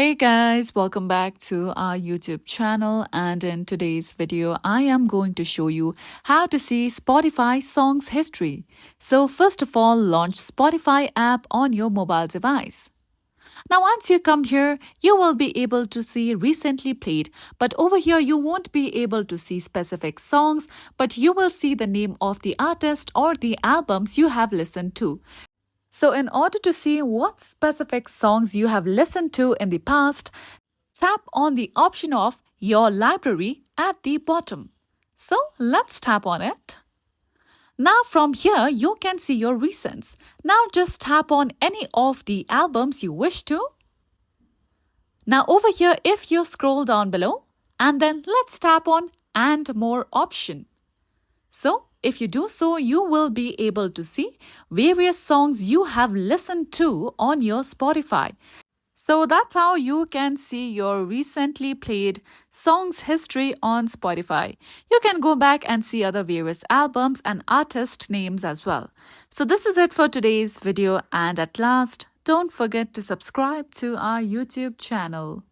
Hey guys, welcome back to our YouTube channel, and in today's video I am going to show you how to see Spotify songs history. So first of all, launch Spotify app on your mobile device. Now once you come here, you will be able to see recently played, but over here you won't be able to see specific songs, but you will see the name of the artist or the albums you have listened to. So in order to see what specific songs you have listened to in the past, tap on the option of Your Library at the bottom. So let's tap on it. Now from here you can see your recents. Now just tap on any of the albums you wish to. Now over here if you scroll down below, and then let's tap on And More option. So if you do so, you will be able to see various songs you have listened to on your Spotify. So that's how you can see your recently played songs history on Spotify. You can go back and see other various albums and artist names as well. So this is it for today's video, and at last, don't forget to subscribe to our YouTube channel.